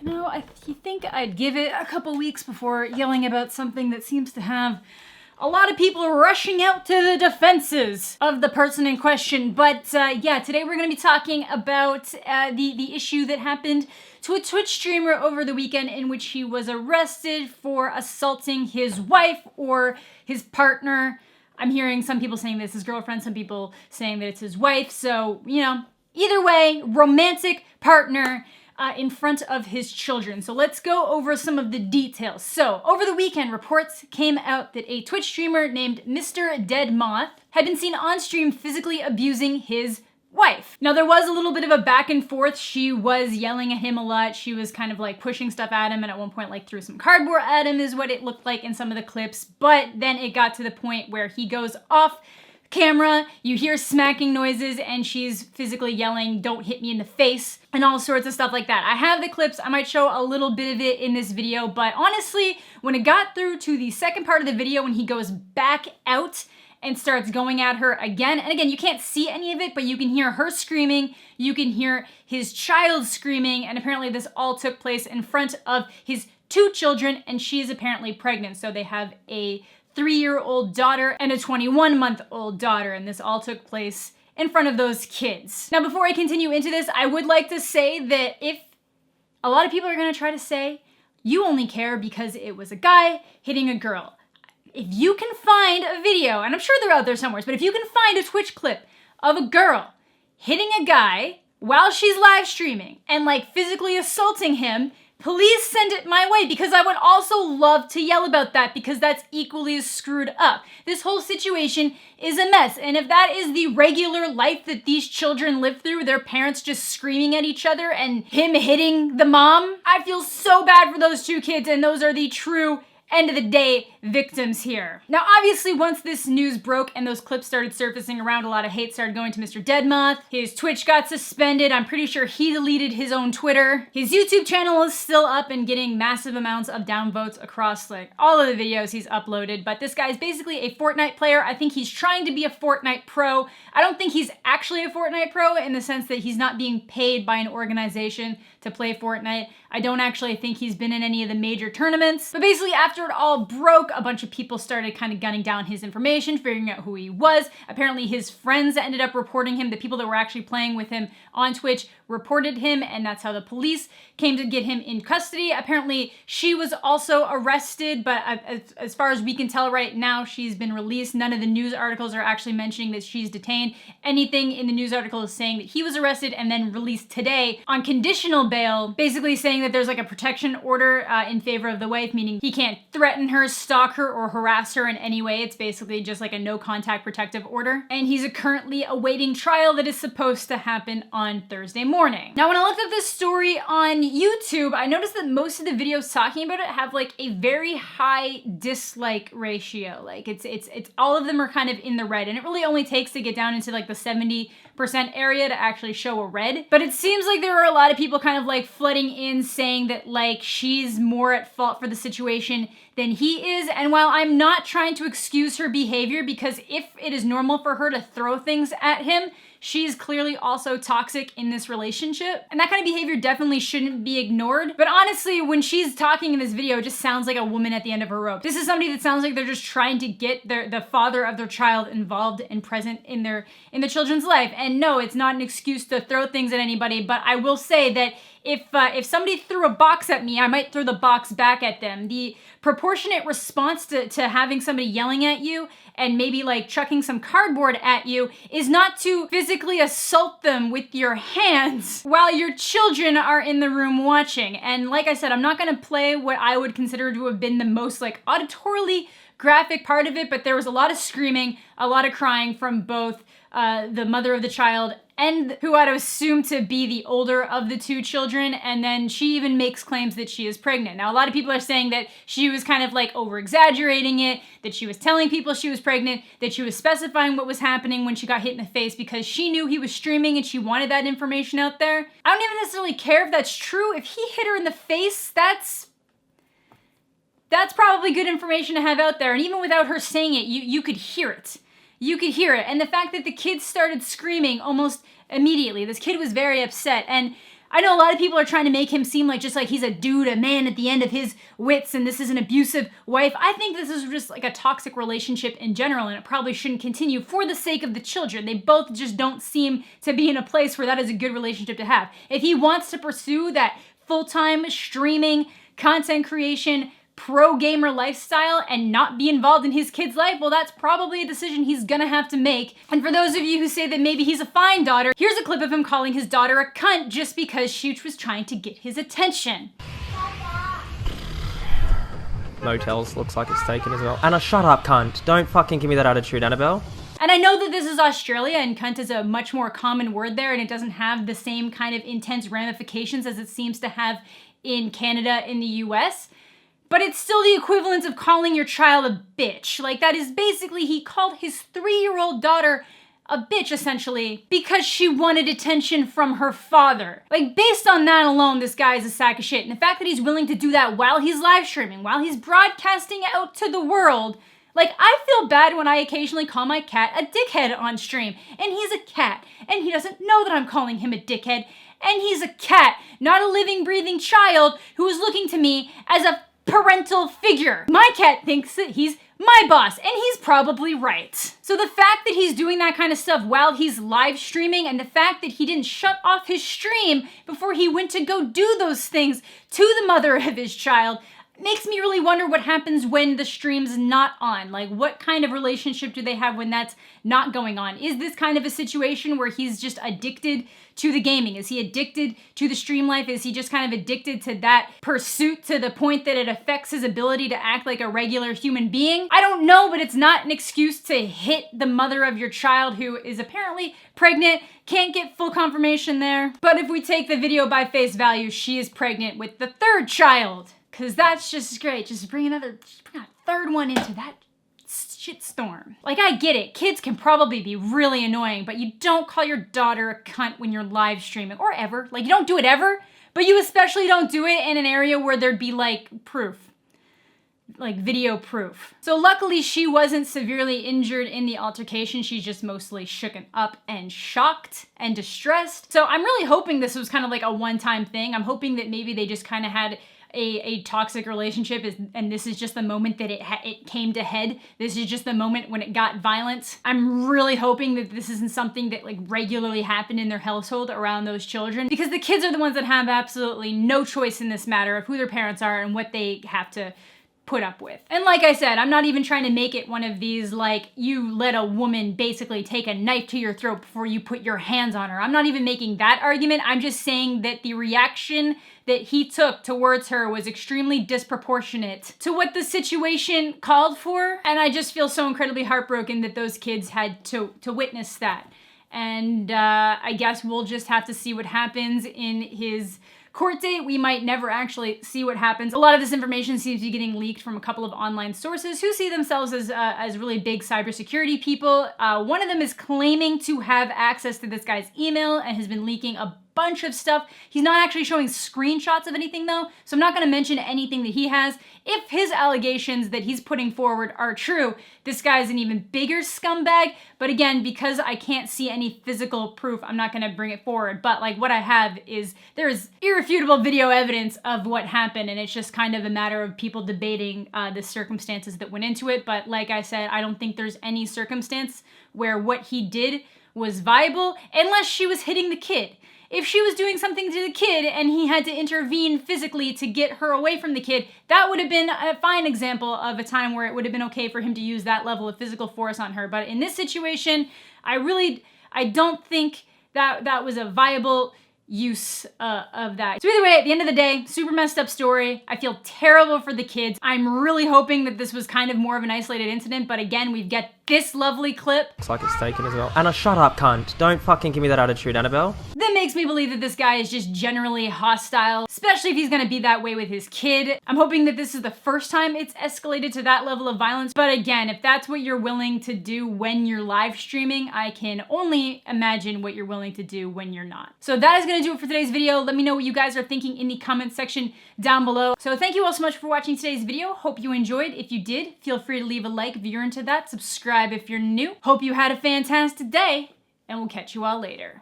You know, you think I'd give it a couple weeks before yelling about something that seems to have a lot of people rushing out to the defenses of the person in question. But yeah, today we're going to be talking about the issue that happened to a Twitch streamer over the weekend in which he was arrested for assaulting his wife or his partner. I'm hearing some people saying that it's his girlfriend, some people saying that it's his wife. So, you know, either way, romantic partner in front of his children. So let's go over some of the details. So over the weekend, reports came out that a Twitch streamer named MrDeadMoth had been seen on stream physically abusing his wife. Now there was a little bit of a back and forth. She was yelling at him a lot. She was kind of like pushing stuff at him and at one point like threw some cardboard at him is what it looked like in some of the clips. But then it got to the point where he goes off camera, you hear smacking noises, and she's physically yelling, "Don't hit me in the face," and all sorts of stuff like that. I have the clips. I might show a little bit of it in this video, but honestly, when it got through to the second part of the video, when he goes back out and starts going at her again, and again, you can't see any of it, but you can hear her screaming, you can hear his child screaming, and apparently this all took place in front of his 2 children, and she is apparently pregnant, so they have a 3-year-old daughter and a 21-month-old daughter, and this all took place in front of those kids. Now, before I continue into this, I would like to say that if a lot of people are gonna try to say, you only care because it was a guy hitting a girl. If you can find a video, and I'm sure they're out there somewhere, but if you can find a Twitch clip of a girl hitting a guy while she's live streaming and like physically assaulting him, please send it my way, because I would also love to yell about that, because that's equally as screwed up. This whole situation is a mess, and if that is the regular life that these children live through, their parents just screaming at each other and him hitting the mom, I feel so bad for those 2 kids, and those are the true end of the day victims here. Now, obviously, once this news broke and those clips started surfacing around, a lot of hate started going to MrDeadMoth. His Twitch got suspended. I'm pretty sure he deleted his own Twitter. His YouTube channel is still up and getting massive amounts of downvotes across like all of the videos he's uploaded. But this guy's basically a Fortnite player. I think he's trying to be a Fortnite pro. I don't think he's actually a Fortnite pro in the sense that he's not being paid by an organization to play Fortnite. I don't actually think he's been in any of the major tournaments. But basically, after it all broke, a bunch of people started kind of gunning down his information, figuring out who he was. Apparently, his friends ended up reporting him. The people that were actually playing with him on Twitch reported him, and that's how the police came to get him in custody. Apparently, she was also arrested, but as far as we can tell right now, she's been released. None of the news articles are actually mentioning that she's detained. Anything in the news article is saying that he was arrested and then released today on conditional bail, basically saying that there's like a protection order in favor of the wife, meaning he can't threaten her, stalk her, or harass her in any way. It's basically just like a no contact protective order. And he's currently awaiting trial that is supposed to happen on Thursday morning. Now, when I looked at this story on YouTube, I noticed that most of the videos talking about it have like a very high dislike ratio. Like it's all of them are kind of in the red, and it really only takes to get down into like the 70% area to actually show a red. But it seems like there are a lot of people kind of like flooding in saying that like she's more at fault for the situation than he is. And while I'm not trying to excuse her behavior, because if it is normal for her to throw things at him, she's clearly also toxic in this relationship. And that kind of behavior definitely shouldn't be ignored. But honestly, when she's talking in this video, it just sounds like a woman at the end of her rope. This is somebody that sounds like they're just trying to get the father of their child involved and present in the children's life. And no, it's not an excuse to throw things at anybody, but I will say that if somebody threw a box at me, I might throw the box back at them. The proportionate response to having somebody yelling at you and maybe like chucking some cardboard at you is not to physically assault them with your hands while your children are in the room watching. And like I said, I'm not gonna play what I would consider to have been the most like auditorily graphic part of it, but there was a lot of screaming, a lot of crying from both the mother of the child and who I'd assume to be the older of the 2 children, and then she even makes claims that she is pregnant. Now, a lot of people are saying that she was kind of like over-exaggerating it, that she was telling people she was pregnant, that she was specifying what was happening when she got hit in the face because she knew he was streaming and she wanted that information out there. I don't even necessarily care if that's true. If he hit her in the face, that's probably good information to have out there, and even without her saying it, you could hear it. You could hear it. And the fact that the kids started screaming almost immediately. This kid was very upset. And I know a lot of people are trying to make him seem like just like he's a dude, a man at the end of his wits, and this is an abusive wife. I think this is just like a toxic relationship in general, and it probably shouldn't continue for the sake of the children. They both just don't seem to be in a place where that is a good relationship to have. If he wants to pursue that full-time streaming, content creation, pro-gamer lifestyle and not be involved in his kid's life, well, that's probably a decision he's gonna have to make. And for those of you who say that maybe he's a fine daughter, here's a clip of him calling his daughter a cunt just because she was trying to get his attention. Motels looks like it's taken as well. Anna, shut up, cunt. Don't fucking give me that attitude, Annabelle. And I know that this is Australia and cunt is a much more common word there and it doesn't have the same kind of intense ramifications as it seems to have in Canada in the US. But it's still the equivalent of calling your child a bitch. Like, that is basically, he called his 3-year-old daughter a bitch, essentially, because she wanted attention from her father. Like, based on that alone, this guy is a sack of shit. And the fact that he's willing to do that while he's live streaming, while he's broadcasting out to the world, like, I feel bad when I occasionally call my cat a dickhead on stream. And he's a cat, and he doesn't know that I'm calling him a dickhead. And he's a cat, not a living, breathing child who is looking to me as a parental figure. My cat thinks that he's my boss, and he's probably right. So the fact that he's doing that kind of stuff while he's live streaming, and the fact that he didn't shut off his stream before he went to go do those things to the mother of his child, makes me really wonder what happens when the stream's not on. Like, what kind of relationship do they have when that's not going on? Is this kind of a situation where he's just addicted to the gaming? Is he addicted to the stream life? Is he just kind of addicted to that pursuit to the point that it affects his ability to act like a regular human being? I don't know, but it's not an excuse to hit the mother of your child who is apparently pregnant. Can't get full confirmation there. But if we take the video by face value, she is pregnant with the 3rd child. Cause that's just great. Just bring a 3rd one into that shitstorm. Like, I get it. Kids can probably be really annoying, but you don't call your daughter a cunt when you're live streaming, or ever. Like, you don't do it ever, but you especially don't do it in an area where there'd be like proof. Like video proof. So luckily she wasn't severely injured in the altercation. She's just mostly shooken up and shocked and distressed. So I'm really hoping this was kind of like a one-time thing. I'm hoping that maybe they just kind of had a toxic relationship and this is just the moment that it came to head. This is just the moment when it got violent. I'm really hoping that this isn't something that like regularly happened in their household around those children, because the kids are the ones that have absolutely no choice in this matter of who their parents are and what they have to put up with. And like I said, I'm not even trying to make it one of these like you let a woman basically take a knife to your throat before you put your hands on her. I'm not even making that argument. I'm just saying that the reaction that he took towards her was extremely disproportionate to what the situation called for. And I just feel so incredibly heartbroken that those kids had to witness that. And I guess we'll just have to see what happens in his court date. We might never actually see what happens. A lot of this information seems to be getting leaked from a couple of online sources who see themselves as really big cybersecurity people. One of them is claiming to have access to this guy's email and has been leaking a bunch of stuff. He's not actually showing screenshots of anything though, so I'm not going to mention anything that he has. If his allegations that he's putting forward are true, this guy's an even bigger scumbag. But again, because I can't see any physical proof, I'm not going to bring it forward. But like what I have is there's irrefutable video evidence of what happened, and it's just kind of a matter of people debating the circumstances that went into it. But like I said, I don't think there's any circumstance where what he did was viable unless she was hitting the kid. If she was doing something to the kid and he had to intervene physically to get her away from the kid, that would have been a fine example of a time where it would have been okay for him to use that level of physical force on her. But in this situation, I don't think that was a viable use of that. So either way, at the end of the day, super messed up story. I feel terrible for the kids. I'm really hoping that this was kind of more of an isolated incident, but again, we've got this lovely clip. Looks like it's taken as well. Anna, shut up, cunt. Don't fucking give me that attitude, Annabelle. That makes me believe that this guy is just generally hostile, especially if he's gonna be that way with his kid. I'm hoping that this is the first time it's escalated to that level of violence. But again, if that's what you're willing to do when you're live streaming, I can only imagine what you're willing to do when you're not. So that is gonna do it for today's video. Let me know what you guys are thinking in the comment section down below. So thank you all so much for watching today's video. Hope you enjoyed. If you did, feel free to leave a like if you're into that. Subscribe if you're new. Hope you had a fantastic day, and we'll catch you all later.